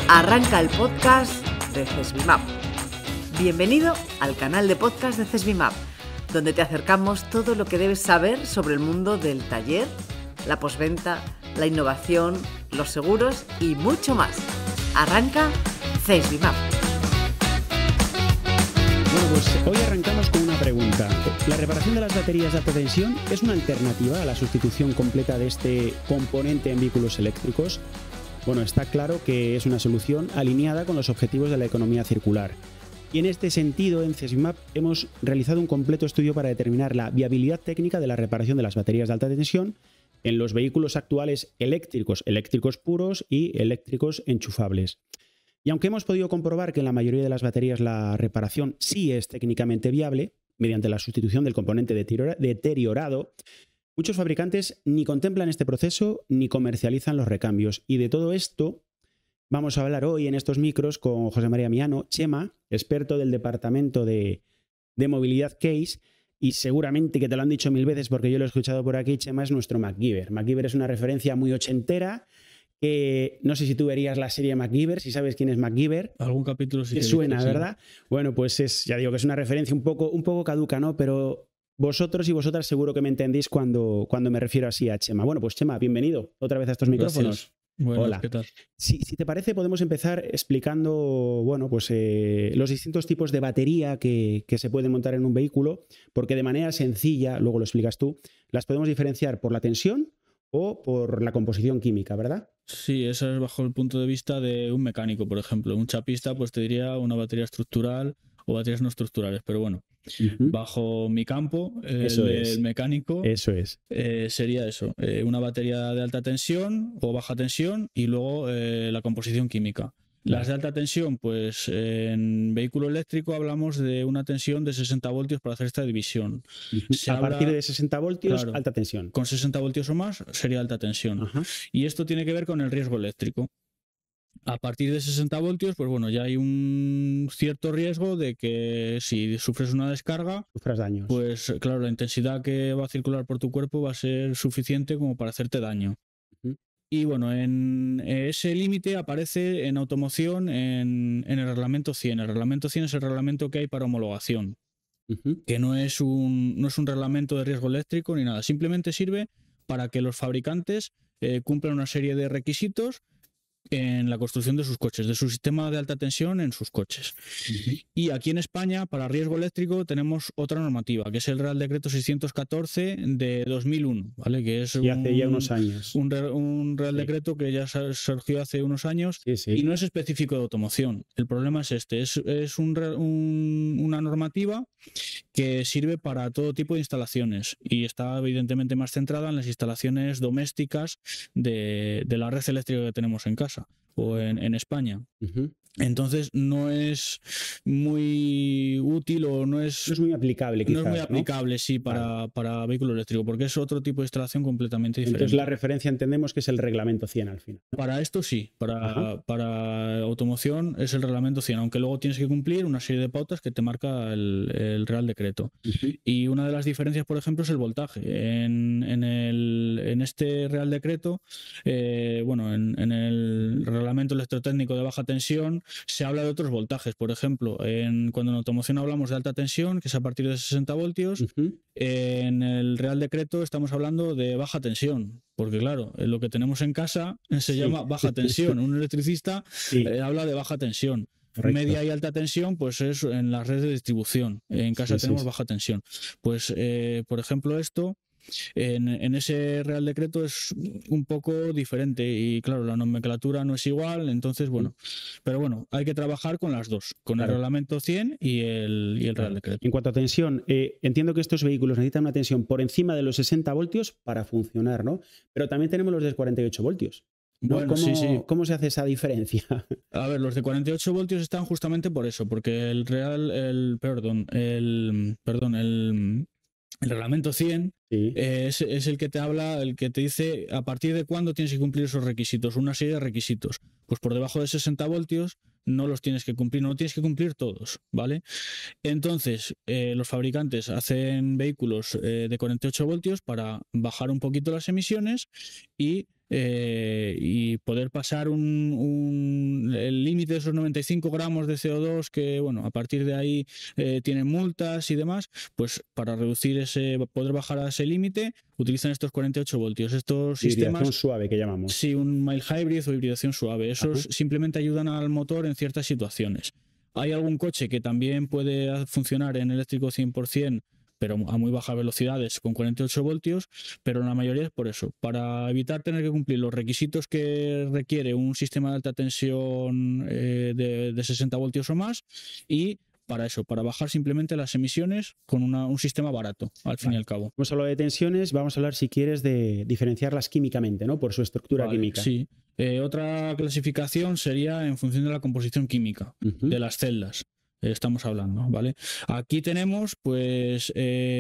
Arranca el podcast de CESBIMAP. Bienvenido al canal de podcast de CESBIMAP, donde te acercamos todo lo que debes saber sobre el mundo del taller, la postventa, la innovación, los seguros y mucho más. Arranca CESBIMAP. Bueno, pues hoy arrancamos con una pregunta. ¿La reparación de las baterías de alta tensión es una alternativa a la sustitución completa de este componente en vehículos eléctricos? Bueno, está claro que es una solución alineada con los objetivos de la economía circular. Y en este sentido, en CESBIMAP hemos realizado un completo estudio para determinar la viabilidad técnica de la reparación de las baterías de alta tensión en los vehículos actuales eléctricos puros y eléctricos enchufables. Y aunque hemos podido comprobar que en la mayoría de las baterías la reparación sí es técnicamente viable, mediante la sustitución del componente deteriorado, muchos fabricantes ni contemplan este proceso ni comercializan los recambios. Y de todo esto vamos a hablar hoy en estos micros con José María Miano, Chema, experto del departamento de movilidad CASE, y seguramente que te lo han dicho mil veces porque yo lo he escuchado por aquí. Chema es nuestro MacGyver. MacGyver es una referencia muy ochentera. No sé si tú verías la serie MacGyver, si sabes quién es MacGyver. Algún capítulo sí que suena, sí. ¿Verdad? Bueno, pues ya digo que es una referencia un poco caduca, ¿no? Pero vosotros y vosotras seguro que me entendéis cuando me refiero así a Chema. Bueno, pues Chema, bienvenido otra vez a estos micrófonos. Gracias. Bueno, hola. ¿qué tal? Si te parece, podemos empezar explicando, bueno, pues los distintos tipos de batería que se pueden montar en un vehículo, porque de manera sencilla, luego lo explicas tú, las podemos diferenciar por la tensión o por la composición química, ¿verdad? Sí, eso es bajo el punto de vista de un mecánico, por ejemplo. Un chapista, pues te diría una batería estructural o baterías no estructurales, pero bueno, bajo mi campo, el mecánico, eso es. Sería eso, una batería de alta tensión o baja tensión y luego la composición química. Las de alta tensión, pues en vehículo eléctrico hablamos de una tensión de 60 voltios para hacer esta división. A partir de 60 voltios, claro, alta tensión. Con 60 voltios o más sería alta tensión. Ajá. Y esto tiene que ver con el riesgo eléctrico. A partir de 60 voltios, pues bueno, ya hay un cierto riesgo de que si sufres una descarga, sufras daños. Pues claro, la intensidad que va a circular por tu cuerpo va a ser suficiente como para hacerte daño. Y bueno, en ese límite aparece en automoción en el reglamento 100. El reglamento 100 es el reglamento que hay para homologación, que no es un reglamento de riesgo eléctrico ni nada, simplemente sirve para que los fabricantes cumplan una serie de requisitos en la construcción de sus coches, de su sistema de alta tensión en sus coches. Y aquí en España, para riesgo eléctrico, tenemos otra normativa, que es el Real Decreto 614 de 2001, ¿vale? Que es hace ya unos años. Un Real Decreto que ya surgió hace unos años y no es específico de automoción. El problema es este, es una normativa que sirve para todo tipo de instalaciones y está evidentemente más centrada en las instalaciones domésticas de la red eléctrica que tenemos en casa o en España. Entonces no es muy útil o no es muy aplicable, quizás, no es muy aplicable, ¿no? Sí, para vehículo eléctrico, porque es otro tipo de instalación completamente diferente. Entonces la referencia entendemos que es el reglamento 100 al final, ¿no? Para esto sí, para automoción es el reglamento 100, aunque luego tienes que cumplir una serie de pautas que te marca el Real Decreto. Y una de las diferencias, por ejemplo, es el voltaje. En este Real Decreto, en el reglamento electrotécnico de baja tensión, se habla de otros voltajes. Por ejemplo, cuando en automoción hablamos de alta tensión, que es a partir de 60 voltios, en el Real Decreto estamos hablando de baja tensión, porque claro, lo que tenemos en casa se llama baja tensión. Un electricista habla de baja tensión. Correcto. Media y alta tensión, pues es en las redes de distribución. En casa tenemos baja tensión. Pues, por ejemplo, esto en ese Real Decreto es un poco diferente y claro, la nomenclatura no es igual, entonces pero bueno, hay que trabajar con las dos, con el reglamento 100 y el Real Decreto. En cuanto a tensión, entiendo que estos vehículos necesitan una tensión por encima de los 60 voltios para funcionar, ¿no? Pero también tenemos los de 48 voltios. ¿No? Bueno, ¿Cómo se hace esa diferencia? A ver, los de 48 voltios están justamente por eso, porque el reglamento 100 es el que te habla, el que te dice a partir de cuándo tienes que cumplir esos requisitos, una serie de requisitos. Pues por debajo de 60 voltios no los tienes que cumplir, no tienes que cumplir todos, ¿vale? Entonces, los fabricantes hacen vehículos de 48 voltios para bajar un poquito las emisiones y y poder pasar el límite de esos 95 gramos de CO2 que, bueno, a partir de ahí tienen multas y demás, pues para reducir poder bajar a ese límite, utilizan estos 48 voltios. Estos hibridación sistemas suave que llamamos. Sí, un mild hybrid o hibridación suave. Esos simplemente ayudan al motor en ciertas situaciones. Hay algún coche que también puede funcionar en eléctrico 100%, pero a muy bajas velocidades con 48 voltios, pero la mayoría es por eso, para evitar tener que cumplir los requisitos que requiere un sistema de alta tensión de 60 voltios o más, y para eso, para bajar simplemente las emisiones con un sistema barato, al fin y al cabo. Hemos hablado de tensiones, vamos a hablar, si quieres, de diferenciarlas químicamente, ¿no? Por su estructura química. Sí. Otra clasificación sería en función de la composición química de las celdas. Estamos hablando, ¿vale? Aquí tenemos, pues,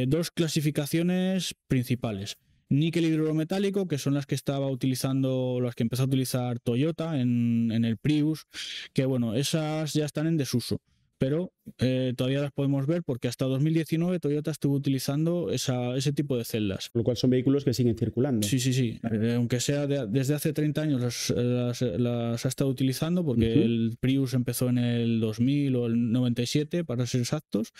dos clasificaciones principales. Níquel hidrometálico, que son las que las que empezó a utilizar Toyota en el Prius, que bueno, esas ya están en desuso, pero todavía las podemos ver porque hasta 2019 Toyota estuvo utilizando ese tipo de celdas. Por lo cual son vehículos que siguen circulando. Sí. Aunque sea desde hace 30 años las ha estado utilizando, porque el Prius empezó en el 2000 o el 97, para ser exactos.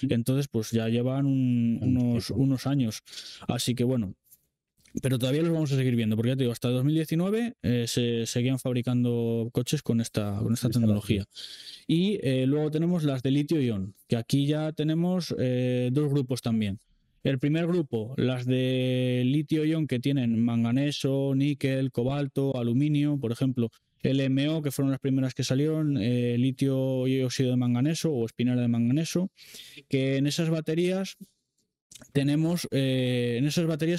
Entonces, pues ya llevan unos años. Así que bueno. Pero todavía los vamos a seguir viendo, porque ya te digo, hasta 2019 se seguían fabricando coches con esta tecnología. Y luego tenemos las de litio-ion, que aquí ya tenemos dos grupos también. El primer grupo, las de litio-ion, que tienen manganeso, níquel, cobalto, aluminio, por ejemplo, LMO, que fueron las primeras que salieron, litio y óxido de manganeso o espinel de manganeso, que en esas baterías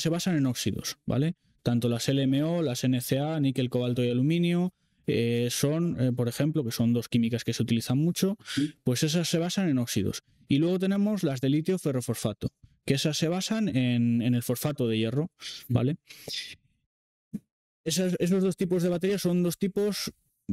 se basan en óxidos, ¿vale? Tanto las LMO, las NCA, níquel, cobalto y aluminio, son, por ejemplo, que son dos químicas que se utilizan mucho, pues esas se basan en óxidos. Y luego tenemos las de litio ferrofosfato, que esas se basan en el fosfato de hierro, ¿vale? Esos dos tipos de baterías son dos tipos,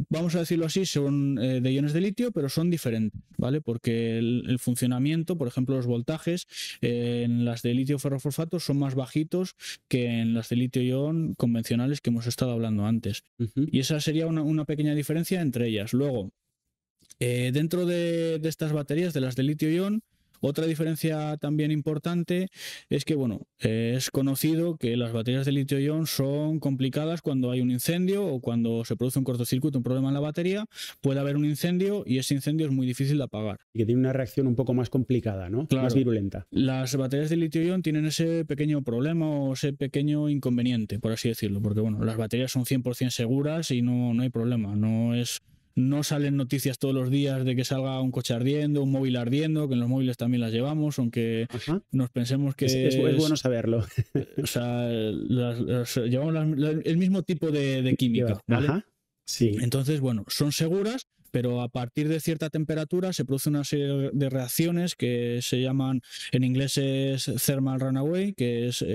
vamos a decirlo así, son de iones de litio, pero son diferentes, ¿vale? Porque el funcionamiento, por ejemplo, los voltajes en las de litio ferrofosfato son más bajitos que en las de litio-ion convencionales que hemos estado hablando antes. Y esa sería una pequeña diferencia entre ellas. Luego, dentro de estas baterías, de las de litio-ion, otra diferencia también importante es que, bueno, es conocido que las baterías de litio-ion son complicadas cuando hay un incendio o cuando se produce un cortocircuito, un problema en la batería, puede haber un incendio y ese incendio es muy difícil de apagar. Y que tiene una reacción un poco más complicada, ¿no? Claro, más virulenta. Las baterías de litio-ion tienen ese pequeño problema o ese pequeño inconveniente, por así decirlo, porque, bueno, las baterías son 100% seguras y no hay problema, no salen noticias todos los días de que salga un coche ardiendo, un móvil ardiendo, que en los móviles también las llevamos, aunque nos pensemos que es bueno saberlo. O sea, llevamos el mismo tipo de química, ¿vale? Sí. Entonces, bueno, son seguras, pero a partir de cierta temperatura se produce una serie de reacciones que se llaman, en inglés es thermal runaway, que es,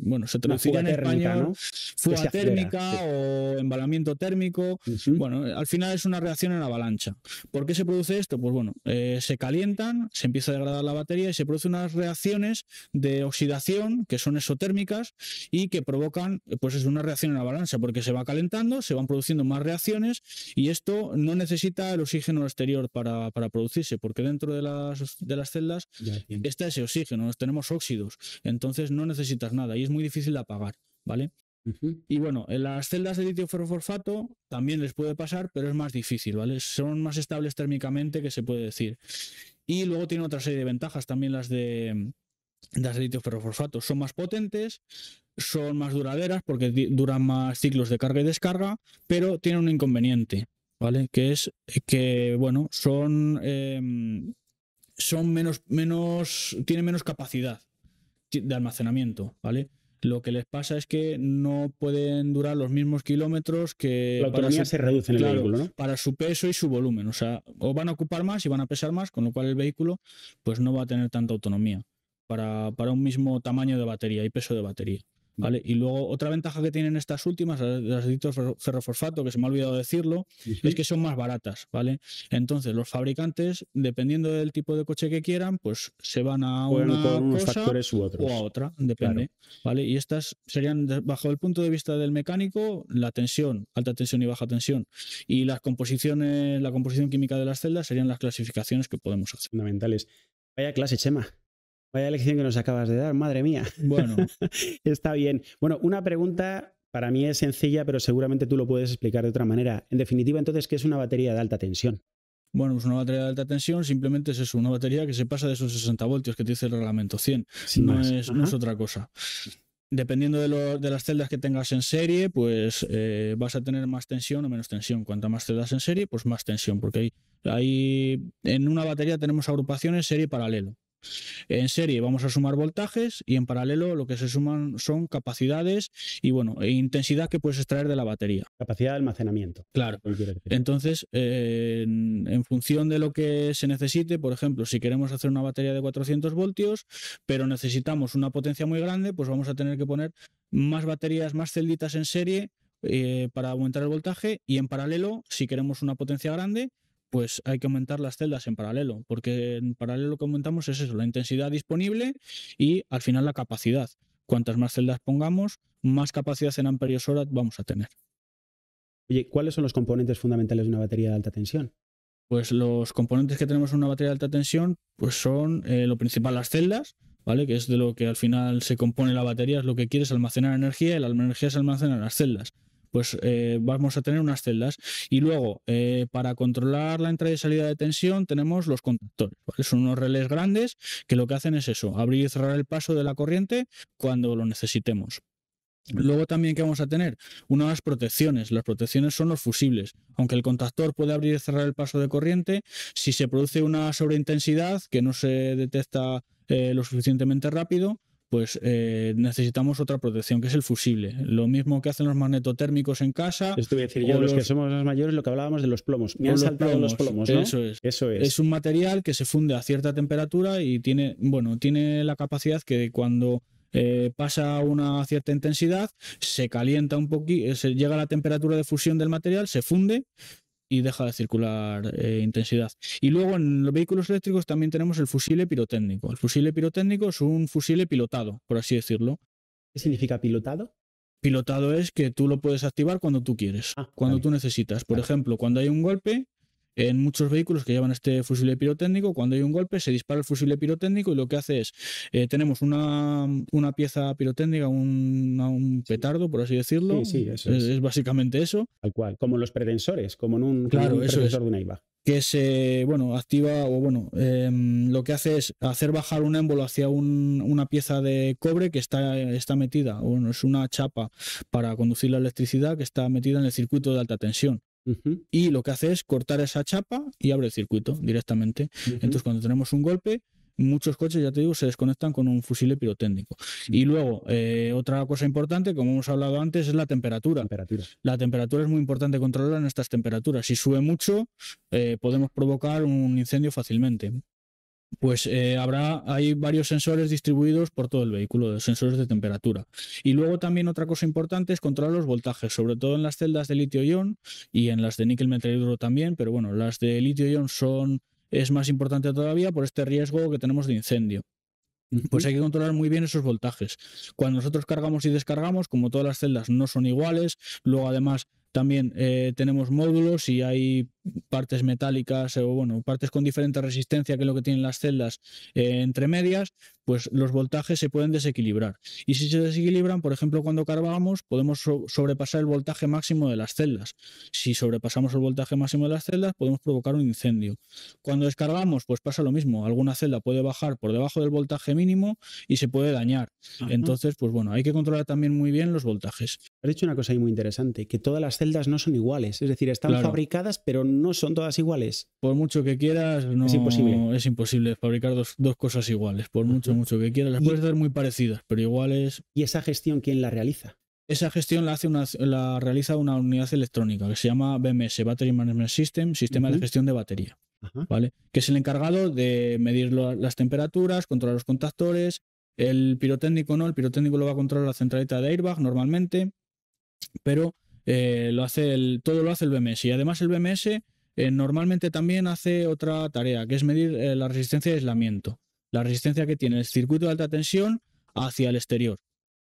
bueno, se traduciría en español, ¿no? Fuga térmica o embalamiento térmico. Bueno, al final es una reacción en avalancha. ¿Por qué se produce esto? Pues bueno, se calientan, se empieza a degradar la batería y se producen unas reacciones de oxidación que son exotérmicas y que provocan, pues es una reacción en avalancha, porque se va calentando, se van produciendo más reacciones y esto no necesita el oxígeno exterior para producirse, porque dentro de las celdas está ese oxígeno, tenemos óxidos, entonces no necesitas nada y es muy difícil de apagar, ¿vale? Y bueno, en las celdas de litio ferrofosfato también les puede pasar, pero es más difícil, ¿vale? Son más estables térmicamente, que se puede decir. Y luego tienen otra serie de ventajas también las de litio ferrofosfato. Son más potentes, son más duraderas porque duran más ciclos de carga y descarga, pero tienen un inconveniente, ¿vale? Que es que, bueno, tienen menos capacidad de almacenamiento, ¿vale? Lo que les pasa es que no pueden durar los mismos kilómetros que... La autonomía se reduce en el vehículo, ¿no? Para su peso y su volumen. O sea, o van a ocupar más y van a pesar más, con lo cual el vehículo pues no va a tener tanta autonomía para un mismo tamaño de batería y peso de batería. ¿vale? Y luego otra ventaja que tienen estas últimas, las de ferrofosfato, que se me ha olvidado decirlo, es que son más baratas, ¿vale? Entonces los fabricantes, dependiendo del tipo de coche que quieran, pues se van a una con unos cosa factores u otros. o a otra, depende, ¿vale? Y estas serían, bajo el punto de vista del mecánico, la tensión, alta tensión y baja tensión, y las composiciones, la composición química de las celdas serían las clasificaciones que podemos hacer. Fundamentales. Vaya clase, Chema. Vaya lección que nos acabas de dar, madre mía. Bueno. Está bien. Bueno, una pregunta para mí es sencilla, pero seguramente tú lo puedes explicar de otra manera. En definitiva, entonces, ¿qué es una batería de alta tensión? Bueno, pues una batería de alta tensión simplemente es eso, una batería que se pasa de esos 60 voltios que te dice el reglamento 100. No es otra cosa. Dependiendo de las celdas que tengas en serie, pues vas a tener más tensión o menos tensión. Cuanta más celdas en serie, pues más tensión, porque ahí en una batería tenemos agrupaciones serie y paralelo. En serie vamos a sumar voltajes y en paralelo lo que se suman son capacidades y e intensidad que puedes extraer de la batería. Capacidad de almacenamiento. Claro. Entonces, en función de lo que se necesite, por ejemplo, si queremos hacer una batería de 400 voltios, pero necesitamos una potencia muy grande, pues vamos a tener que poner más baterías, más celditas en serie para aumentar el voltaje, y en paralelo, si queremos una potencia grande, pues hay que aumentar las celdas en paralelo, porque en paralelo lo que aumentamos es eso, la intensidad disponible y al final la capacidad. Cuantas más celdas pongamos, más capacidad en amperios hora vamos a tener. Oye, ¿cuáles son los componentes fundamentales de una batería de alta tensión? Pues los componentes que tenemos en una batería de alta tensión pues son lo principal, las celdas, ¿vale? Que es de lo que al final se compone la batería, es lo que quieres, almacenar energía, y la energía se almacena en las celdas. Pues vamos a tener unas celdas, y luego para controlar la entrada y salida de tensión tenemos los contactores, ¿vale? Son unos relés grandes que lo que hacen es eso, abrir y cerrar el paso de la corriente cuando lo necesitemos. Luego también, ¿qué vamos a tener? Unas protecciones. Las protecciones son los fusibles. Aunque el contactor puede abrir y cerrar el paso de corriente, si se produce una sobreintensidad que no se detecta lo suficientemente rápido, pues necesitamos otra protección, que es el fusible. Lo mismo que hacen los magnetotérmicos en casa. Esto voy a decir yo, los que somos los mayores, lo que hablábamos de los plomos. Me han saltado los plomos, ¿no? Eso es. Es un material que se funde a cierta temperatura y tiene la capacidad que cuando pasa a una cierta intensidad, se calienta un poquito, se llega a la temperatura de fusión del material, se funde y deja de circular intensidad. Y luego en los vehículos eléctricos también tenemos el fusible pirotécnico. El fusible pirotécnico es un fusible pilotado, por así decirlo. ¿Qué significa pilotado? Pilotado es que tú lo puedes activar cuando tú quieres, cuando tú necesitas. Por ejemplo, cuando hay un golpe, en muchos vehículos que llevan este fusible pirotécnico, cuando hay un golpe se dispara el fusible pirotécnico, y lo que hace es, tenemos una pieza pirotécnica, un petardo, por así decirlo. Sí, eso es básicamente eso. Tal cual, como los pretensores, como en un claro, pretensor de una IVA. Que se activa lo que hace es hacer bajar un émbolo hacia una pieza de cobre que está metida, es una chapa para conducir la electricidad que está metida en el circuito de alta tensión. Y lo que hace es cortar esa chapa y abre el circuito directamente. Entonces, cuando tenemos un golpe, muchos coches, ya te digo, se desconectan con un fusible pirotécnico. Y luego, otra cosa importante, como hemos hablado antes, es la temperatura. La temperatura es muy importante controlarla en estas temperaturas. Si sube mucho, podemos provocar un incendio fácilmente. Pues hay varios sensores distribuidos por todo el vehículo, sensores de temperatura. Y luego también otra cosa importante es controlar los voltajes, sobre todo en las celdas de litio-ion y en las de níquel metal hidro también, pero bueno, las de litio-ion es más importante todavía por este riesgo que tenemos de incendio. Pues hay que controlar muy bien esos voltajes. Cuando nosotros cargamos y descargamos, como todas las celdas no son iguales, luego además también tenemos módulos y hay partes metálicas partes con diferente resistencia que lo que tienen las celdas entre medias, pues los voltajes se pueden desequilibrar. Y si se desequilibran, por ejemplo, cuando cargamos, podemos sobrepasar el voltaje máximo de las celdas. Si sobrepasamos el voltaje máximo de las celdas, podemos provocar un incendio. Cuando descargamos, pues pasa lo mismo. Alguna celda puede bajar por debajo del voltaje mínimo y se puede dañar. Entonces, pues hay que controlar también muy bien los voltajes. Has dicho una cosa ahí muy interesante, que todas las celdas no son iguales. Es decir, están fabricadas, pero no son todas iguales. Por mucho que quieras, es imposible fabricar dos cosas iguales. Por mucho que quieras, las puedes hacer muy parecidas, pero iguales. ¿Y esa gestión quién la realiza? Esa gestión la realiza una unidad electrónica que se llama BMS, Battery Management System, sistema de gestión de batería, ¿vale? Que es el encargado de medir las temperaturas, controlar los contactores, El pirotécnico no, el pirotécnico lo va a controlar la centralita de airbag normalmente, pero todo lo hace el BMS. Y además el BMS normalmente también hace otra tarea, que es medir la resistencia de aislamiento. La resistencia que tiene el circuito de alta tensión hacia el exterior,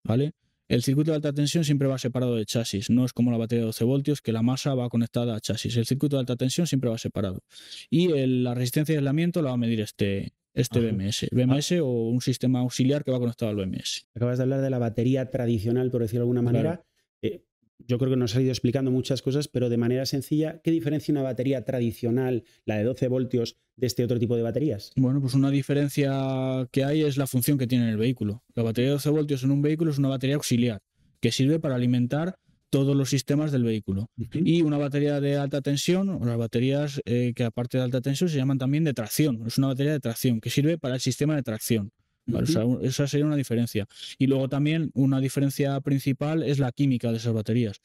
¿vale? El circuito de alta tensión siempre va separado de chasis, no es como la batería de 12 voltios que la masa va conectada a chasis. El circuito de alta tensión siempre va separado. Y la resistencia de aislamiento la va a medir este BMS o un sistema auxiliar que va conectado al BMS. Acabas de hablar de la batería tradicional, por decirlo de alguna manera. Claro. Yo creo que nos has ido explicando muchas cosas, pero de manera sencilla, ¿qué diferencia una batería tradicional, la de 12 voltios, de este otro tipo de baterías? Bueno, pues una diferencia que hay es la función que tiene en el vehículo. La batería de 12 voltios en un vehículo es una batería auxiliar que sirve para alimentar todos los sistemas del vehículo. Y una batería de alta tensión, o las baterías que aparte de alta tensión se llaman también de tracción. Es una batería de tracción que sirve para el sistema de tracción. Vale, o sea, esa sería una diferencia. Y luego también una diferencia principal es la química de esas baterías.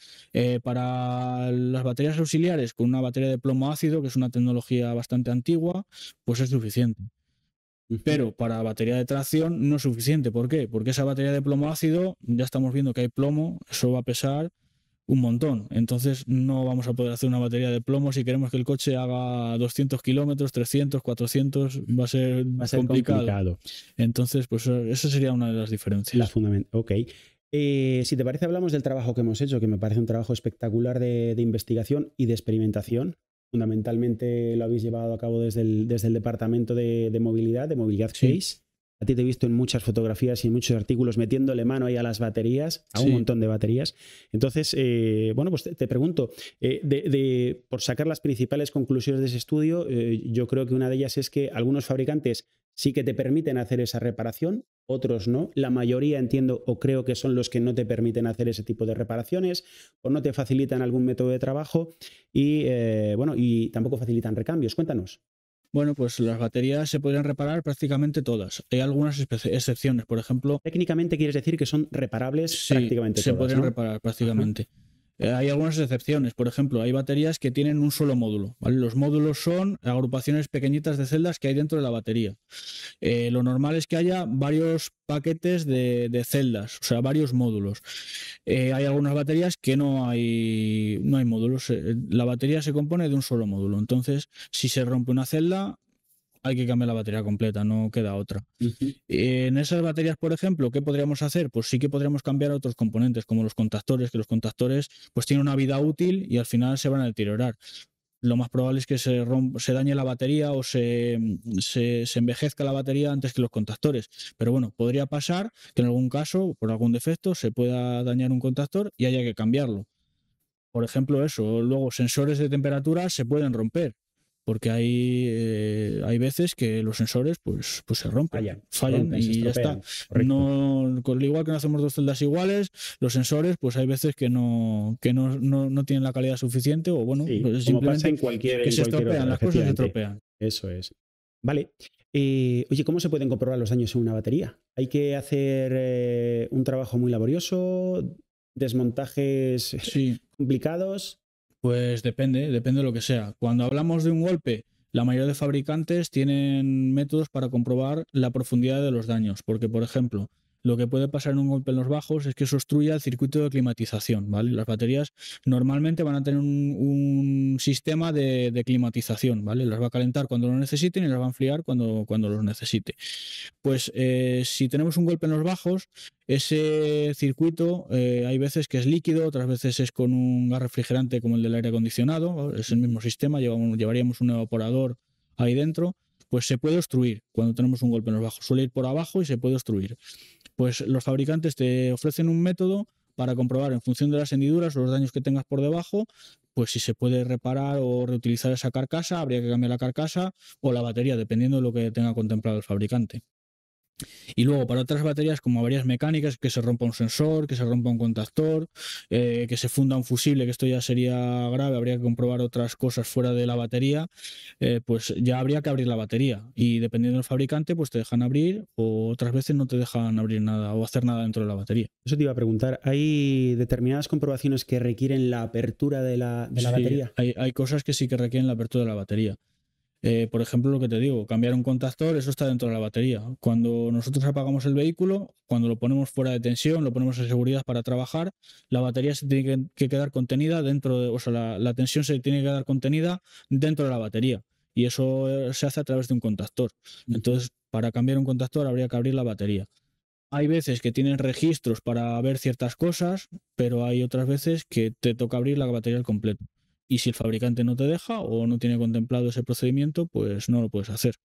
Para las baterías auxiliares, con una batería de plomo ácido, que es una tecnología bastante antigua, pues es suficiente. Pero para batería de tracción no es suficiente. ¿Por qué? Porque esa batería de plomo ácido, ya estamos viendo que hay plomo, eso va a pesar un montón. Entonces no vamos a poder hacer una batería de plomo si queremos que el coche haga 200 kilómetros, 300, 400, va a ser complicado. Entonces, pues esa sería una de las diferencias. Ok. Si te parece, hablamos del trabajo que hemos hecho, que me parece un trabajo espectacular de investigación y de experimentación. Fundamentalmente lo habéis llevado a cabo desde el departamento de movilidad, Case. A ti te he visto en muchas fotografías y en muchos artículos metiéndole mano ahí a las baterías, a un montón de baterías. Entonces, bueno, pues te pregunto, por sacar las principales conclusiones de ese estudio, yo creo que una de ellas es que algunos fabricantes sí que te permiten hacer esa reparación, otros no. La mayoría entiendo o creo que son los que no te permiten hacer ese tipo de reparaciones o no te facilitan algún método de trabajo y, bueno, y tampoco facilitan recambios. Cuéntanos. Bueno, pues las baterías se podrían reparar prácticamente todas. Hay algunas excepciones, por ejemplo... Técnicamente quieres decir que son reparables prácticamente todas, se podrían ¿no? reparar prácticamente. Hay algunas excepciones, por ejemplo, hay baterías que tienen un solo módulo, ¿vale? Los módulos son agrupaciones pequeñitas de celdas que hay dentro de la batería. Lo normal es que haya varios paquetes de celdas, o sea, varios módulos. Hay algunas baterías que no hay módulos. La batería se compone de un solo módulo. Entonces, si se rompe una celda, hay que cambiar la batería completa, no queda otra. En esas baterías, por ejemplo, ¿qué podríamos hacer? Pues sí que podríamos cambiar otros componentes, como los contactores, que los contactores pues tienen una vida útil y al final se van a deteriorar. Lo más probable es que se dañe la batería o se envejezca la batería antes que los contactores. Pero bueno, podría pasar que en algún caso, por algún defecto, se pueda dañar un contactor y haya que cambiarlo. Por ejemplo, eso. Luego, sensores de temperatura se pueden romper. Porque hay veces que los sensores pues se rompen, fallan y ya está. No, igual que no hacemos dos celdas iguales, los sensores pues hay veces que no tienen la calidad suficiente o bueno, pues como pasa en cualquier se estropean, las cosas se estropean. Eso es. Vale. Oye, ¿cómo se pueden comprobar los daños en una batería? ¿Hay que hacer un trabajo muy laborioso? ¿Desmontajes complicados? Pues depende de lo que sea. Cuando hablamos de un golpe, la mayoría de fabricantes tienen métodos para comprobar la profundidad de los daños. Porque, por ejemplo, lo que puede pasar en un golpe en los bajos es que eso obstruya el circuito de climatización, ¿vale? Las baterías normalmente van a tener un sistema de climatización, ¿vale? Las va a calentar cuando lo necesiten y las va a enfriar cuando los necesite. Pues si tenemos un golpe en los bajos, ese circuito hay veces que es líquido, otras veces es con un gas refrigerante como el del aire acondicionado, ¿vale? Es el mismo sistema, llevaríamos un evaporador ahí dentro, pues se puede obstruir cuando tenemos un golpe en los bajos. Suele ir por abajo y se puede obstruir. Pues los fabricantes te ofrecen un método para comprobar en función de las hendiduras o los daños que tengas por debajo, pues si se puede reparar o reutilizar esa carcasa, habría que cambiar la carcasa o la batería, dependiendo de lo que tenga contemplado el fabricante. Y luego para otras baterías como averías mecánicas, que se rompa un sensor, que se rompa un contactor, que se funda un fusible, que esto ya sería grave, habría que comprobar otras cosas fuera de la batería, pues ya habría que abrir la batería y dependiendo del fabricante pues te dejan abrir o otras veces no te dejan abrir nada o hacer nada dentro de la batería. Eso te iba a preguntar, ¿hay determinadas comprobaciones que requieren la apertura de la batería? Hay cosas que sí que requieren la apertura de la batería. Por ejemplo, lo que te digo, cambiar un contactor, eso está dentro de la batería. Cuando nosotros apagamos el vehículo, cuando lo ponemos fuera de tensión, lo ponemos en seguridad para trabajar, la batería se tiene que quedar contenida dentro de, o sea, la tensión se tiene que quedar contenida dentro de la batería. Y eso se hace a través de un contactor. Entonces, para cambiar un contactor habría que abrir la batería. Hay veces que tienes registros para ver ciertas cosas, pero hay otras veces que te toca abrir la batería al completo. Y si el fabricante no te deja o no tiene contemplado ese procedimiento, pues no lo puedes hacer.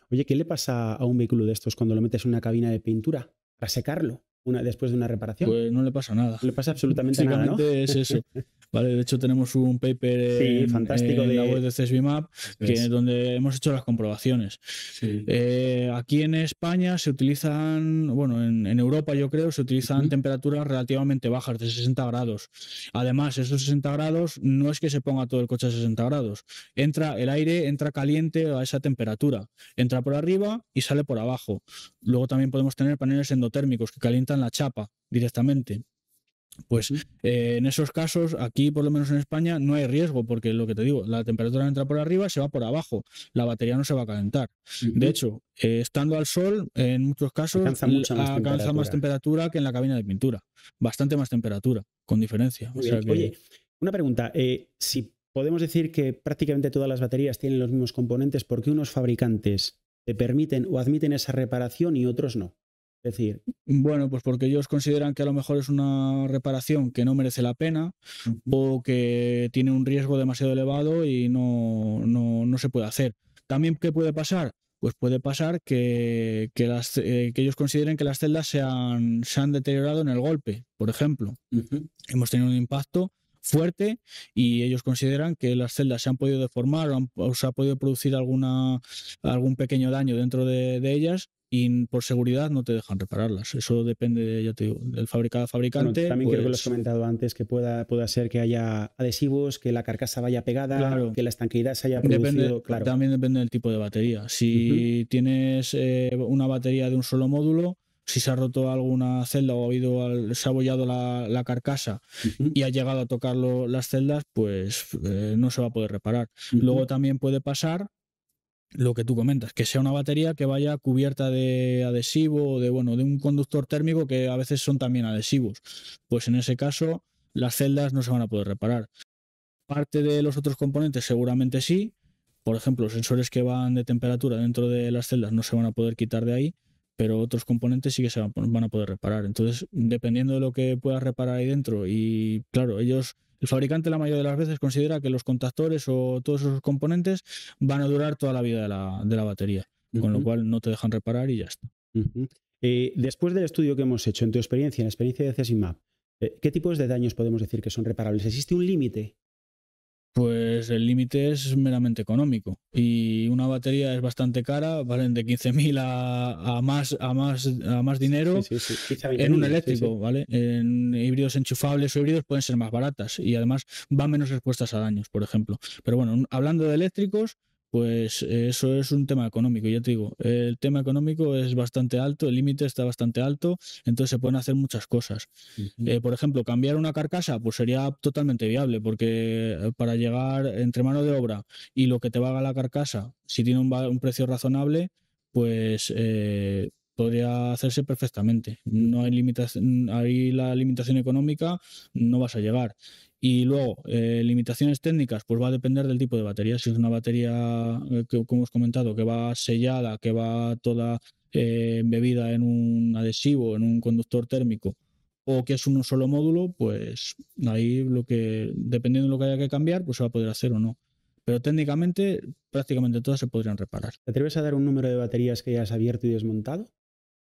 Oye, ¿qué le pasa a un vehículo de estos cuando lo metes en una cabina de pintura para secarlo después de una reparación? Pues no le pasa nada. No le pasa absolutamente nada, ¿no? Es eso. Vale, de hecho tenemos un paper fantástico en la web de CSVMAP donde hemos hecho las comprobaciones. Sí. Aquí en España se utilizan, bueno, en Europa yo creo, se utilizan temperaturas relativamente bajas, de 60 grados. Además, esos 60 grados no es que se ponga todo el coche a 60 grados. El aire entra caliente a esa temperatura. Entra por arriba y sale por abajo. Luego también podemos tener paneles endotérmicos que calientan la chapa directamente. Pues en esos casos, aquí por lo menos en España, no hay riesgo, porque lo que te digo, la temperatura entra por arriba, se va por abajo, la batería no se va a calentar. De hecho, estando al sol, en muchos casos alcanza más temperatura que en la cabina de pintura. Bastante más temperatura, con diferencia. O sea que... Oye, una pregunta. Si podemos decir que prácticamente todas las baterías tienen los mismos componentes, ¿por qué unos fabricantes te permiten o admiten esa reparación y otros no? Es decir, bueno, pues porque ellos consideran que a lo mejor es una reparación que no merece la pena o que tiene un riesgo demasiado elevado y no se puede hacer. También, ¿qué puede pasar? Pues puede pasar que ellos consideren que las celdas se han deteriorado en el golpe, por ejemplo. Hemos tenido un impacto fuerte y ellos consideran que las celdas se han podido deformar o se ha podido producir algún pequeño daño dentro de ellas y por seguridad no te dejan repararlas. Eso depende, ya te digo, del fabricante. Bueno, también creo que lo has comentado antes, que pueda ser que haya adhesivos, que la carcasa vaya pegada, claro, que la estanqueidad se haya producido. Claro. También depende del tipo de batería. Si tienes una batería de un solo módulo, si se ha roto alguna celda o se ha abollado la carcasa y ha llegado a tocar las celdas, pues no se va a poder reparar. Luego también puede pasar lo que tú comentas, que sea una batería que vaya cubierta de adhesivo o de un conductor térmico, que a veces son también adhesivos. Pues en ese caso las celdas no se van a poder reparar. Parte de los otros componentes seguramente sí. Por ejemplo, los sensores que van de temperatura dentro de las celdas no se van a poder quitar de ahí, pero otros componentes sí que se van a poder reparar. Entonces, dependiendo de lo que puedas reparar ahí dentro, y claro, el fabricante la mayoría de las veces considera que los contactores o todos esos componentes van a durar toda la vida de la batería, con lo cual no te dejan reparar y ya está. Después del estudio que hemos hecho, en tu experiencia, en la experiencia de CSVMAP, ¿qué tipos de daños podemos decir que son reparables? ¿Existe un límite? Pues el límite es meramente económico y una batería es bastante cara, valen de 15.000 a más dinero en un eléctrico, ¿vale? En híbridos enchufables o híbridos pueden ser más baratas y además van menos expuestas a daños, por ejemplo. Pero bueno, hablando de eléctricos, pues eso es un tema económico. Ya te digo, el tema económico es bastante alto, el límite está bastante alto, entonces se pueden hacer muchas cosas. Por ejemplo, cambiar una carcasa pues sería totalmente viable, porque para llegar entre mano de obra y lo que te valga la carcasa, si tiene un precio razonable, pues podría hacerse perfectamente. No hay limitación, ahí la limitación económica no vas a llegar. Y luego, limitaciones técnicas, pues va a depender del tipo de batería. Si es una batería, como hemos comentado, que va sellada, que va toda embebida en un adhesivo, en un conductor térmico, o que es un solo módulo, pues ahí dependiendo de lo que haya que cambiar, pues se va a poder hacer o no. Pero técnicamente, prácticamente todas se podrían reparar. ¿Te atreves a dar un número de baterías que hayas abierto y desmontado?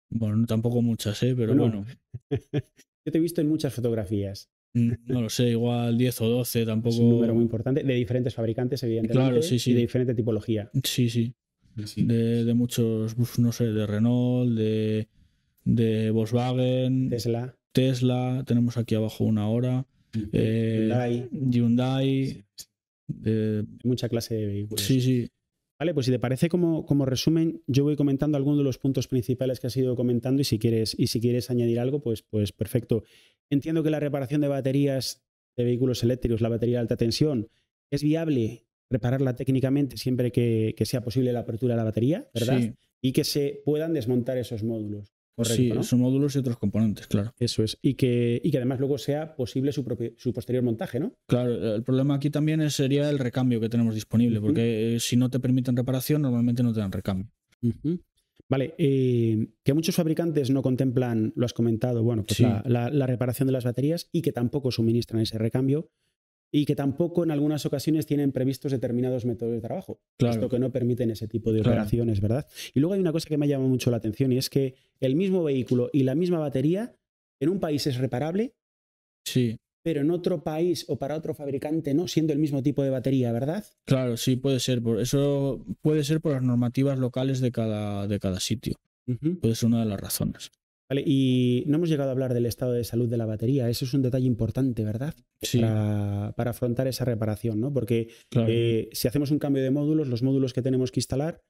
Bueno, tampoco muchas, pero bueno. Yo te he visto en muchas fotografías. No lo sé, igual 10 o 12, tampoco... Es un número muy importante, de diferentes fabricantes, evidentemente, claro, sí. y de diferente tipología. Sí. De muchos, no sé, de Renault, de Volkswagen, Tesla, tenemos aquí abajo una hora, Hyundai, mucha clase de vehículos. Sí. Vale, pues si te parece, como resumen, yo voy comentando algunos de los puntos principales que has ido comentando y si quieres añadir algo, pues perfecto. Entiendo que la reparación de baterías de vehículos eléctricos, la batería de alta tensión, es viable repararla técnicamente siempre que sea posible la apertura de la batería, ¿verdad? Sí. Y que se puedan desmontar esos módulos. Correcto, Sí, ¿no? son módulos y otros componentes, claro. Eso es. Y que además luego sea posible su posterior montaje, ¿no? Claro, el problema aquí también sería el recambio que tenemos disponible, porque si no te permiten reparación, normalmente no te dan recambio. Vale, que muchos fabricantes no contemplan, lo has comentado, bueno, pues Sí. la reparación de las baterías y que tampoco suministran ese recambio y que tampoco en algunas ocasiones tienen previstos determinados métodos de trabajo. Claro. Esto que no permiten ese tipo de Claro. operaciones, ¿verdad? Y luego hay una cosa que me ha llamado mucho la atención y es que el mismo vehículo y la misma batería en un país es reparable, Sí, pero en otro país o para otro fabricante no, siendo el mismo tipo de batería, ¿verdad? claro, sí, puede ser. Eso puede ser por las normativas locales de cada sitio. Puede ser una de las razones. Vale, y no hemos llegado a hablar del estado de salud de la batería. Eso es un detalle importante, ¿verdad? Sí. Para afrontar esa reparación, ¿no? Porque Claro. si hacemos un cambio de módulos, los módulos que tenemos que instalar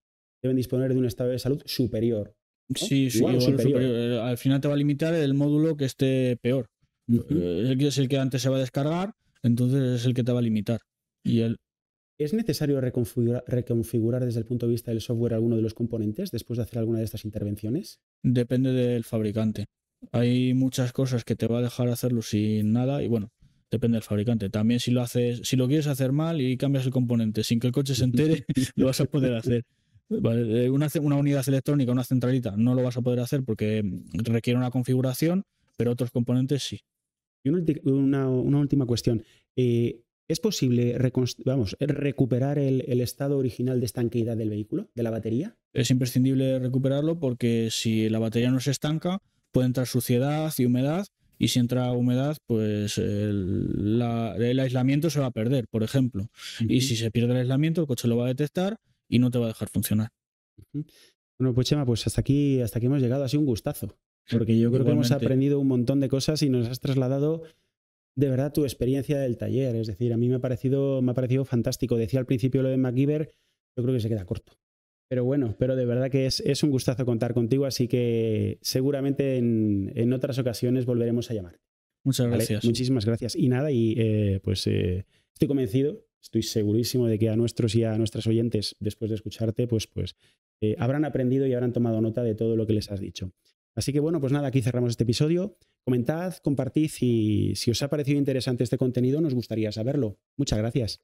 deben disponer de un estado de salud superior, ¿no? Sí, Igual o superior. Al final te va a limitar el módulo que esté peor. Es el que antes se va a descargar, entonces es el que te va a limitar. ¿Es necesario reconfigurar desde el punto de vista del software alguno de los componentes después de hacer alguna de estas intervenciones? Depende del fabricante. Hay muchas cosas que te va a dejar hacerlo sin nada y bueno, depende del fabricante. También si lo quieres hacer mal y cambias el componente sin que el coche se entere, lo vas a poder hacer. Vale, una unidad electrónica, una centralita, no lo vas a poder hacer porque requiere una configuración, pero otros componentes sí. Y una última cuestión. ¿Es posible recuperar el estado original de estanqueidad del vehículo, de la batería? Es imprescindible recuperarlo porque si la batería no se estanca, puede entrar suciedad y humedad, y si entra humedad, pues el aislamiento se va a perder, por ejemplo. Y si se pierde el aislamiento, el coche lo va a detectar y no te va a dejar funcionar. Bueno, pues Chema, pues hasta aquí hemos llegado. Ha sido un gustazo, porque yo creo que hemos aprendido un montón de cosas y nos has trasladado de verdad tu experiencia del taller. Es decir, a mí me ha parecido fantástico. Decía al principio lo de MacGyver, yo creo que se queda corto. Pero bueno, pero de verdad que es un gustazo contar contigo, así que seguramente en otras ocasiones volveremos a llamarte. Muchas gracias. ¿Vale? Muchísimas gracias. Y nada, estoy convencido, estoy segurísimo de que a nuestros y a nuestras oyentes, después de escucharte, pues habrán aprendido y habrán tomado nota de todo lo que les has dicho. Así que bueno, pues nada, aquí cerramos este episodio. Comentad, compartid y si os ha parecido interesante este contenido, nos gustaría saberlo. Muchas gracias.